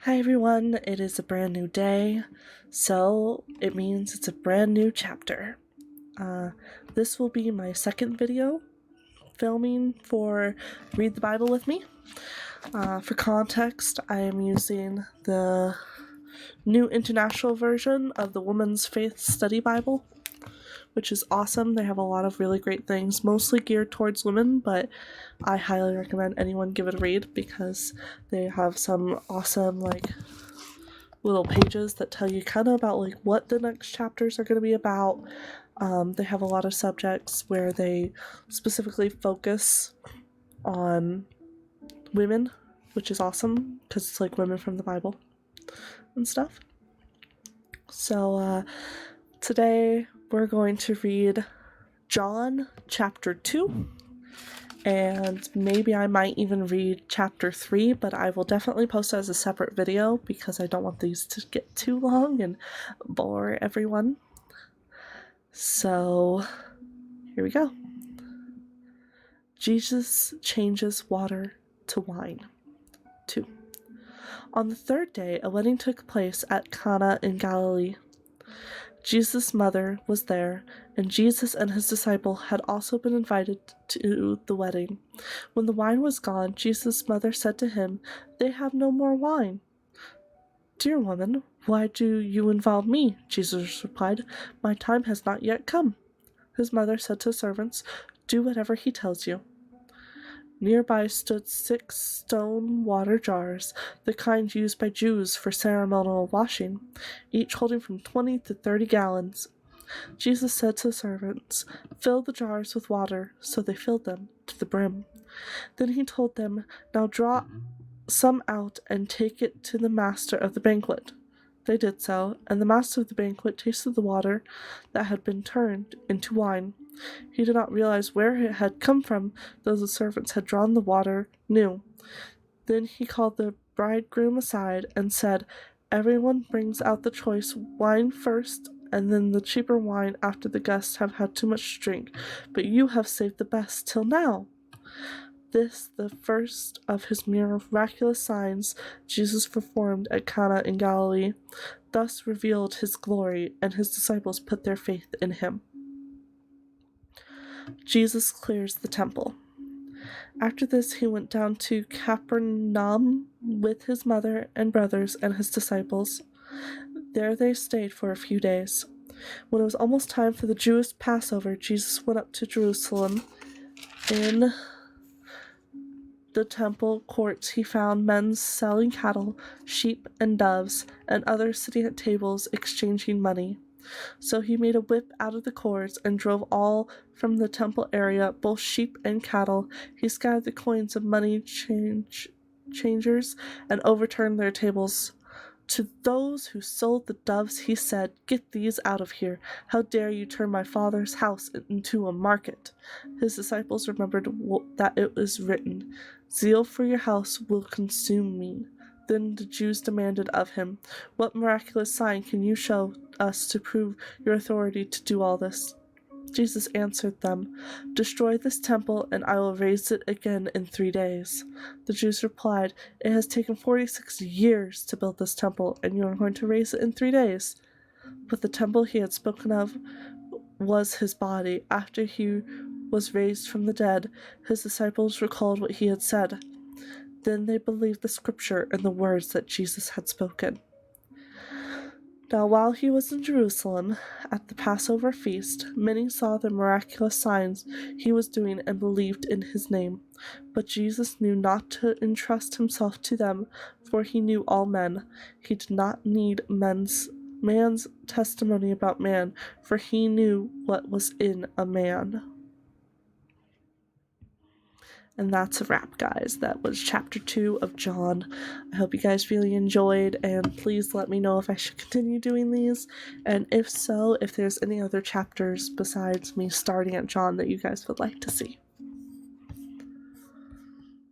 Hi everyone, it is a brand new day, so it means it's a brand new chapter. This will be my second video filming for Read the Bible with me. For context, I am using the New International Version of the Women's Faith Study Bible, which is awesome. They have a lot of really great things, mostly geared towards women, but I highly recommend anyone give it a read because they have some awesome, little pages that tell you kind of about what the next chapters are going to be about. They have a lot of subjects where they specifically focus on women, which is awesome because it's like women from the Bible and stuff. So today we're going to read John chapter 2, and maybe I might even read chapter 3, but I will definitely post it as a separate video because I don't want these to get too long and bore everyone. So here we go. Jesus changes water to wine. 2. On the third day, a wedding took place at Cana in Galilee. Jesus' mother was there, and Jesus and his disciple had also been invited to the wedding. When the wine was gone, Jesus' mother said to him, "They have no more wine." "Dear woman, why do you involve me?" Jesus replied. "My time has not yet come." His mother said to servants, "Do whatever he tells you." Nearby stood 6 stone water jars, the kind used by Jews for ceremonial washing, each holding from 20 to 30 gallons. Jesus said to the servants, "Fill the jars with water," so they filled them to the brim. Then he told them, "Now draw some out and take it to the master of the banquet." They did so, and the master of the banquet tasted the water that had been turned into wine. He did not realize where it had come from, though the servants had drawn the water new. Then he called the bridegroom aside and said, "Everyone brings out the choice wine first, and then the cheaper wine after the guests have had too much to drink, but you have saved the best till now." This, the first of his miraculous signs Jesus performed at Cana in Galilee, thus revealed his glory, and his disciples put their faith in him. Jesus clears the temple. After this, he went down to Capernaum with his mother and brothers and his disciples. There they stayed for a few days. When it was almost time for the Jewish Passover, Jesus went up to Jerusalem. In the temple courts he found men selling cattle, sheep, and doves, and others sitting at tables exchanging money. So he made a whip out of the cords and drove all from the temple area, both sheep and cattle. He scattered the coins of money changers and overturned their tables. To those who sold the doves he said, "Get these out of here. How dare you turn my Father's house into a market?" His disciples remembered that it was written, "Zeal for your house will consume me." Then the Jews demanded of him, "What miraculous sign can you show us to prove your authority to do all this?" Jesus answered them, "Destroy this temple, and I will raise it again in 3 days." The Jews replied, "It has taken 46 years to build this temple, and you are going to raise it in 3 days?" But the temple he had spoken of was his body. After he was raised from the dead, his disciples recalled what he had said. Then they believed the scripture and the words that Jesus had spoken. Now while he was in Jerusalem at the Passover feast, many saw the miraculous signs he was doing and believed in his name. But Jesus knew not to entrust himself to them, for he knew all men. He did not need man's testimony about man, for he knew what was in a man. And that's a wrap, guys. That was chapter 2 of John. I hope you guys really enjoyed, and please let me know if I should continue doing these, and if so, if there's any other chapters besides me starting at John that you guys would like to see.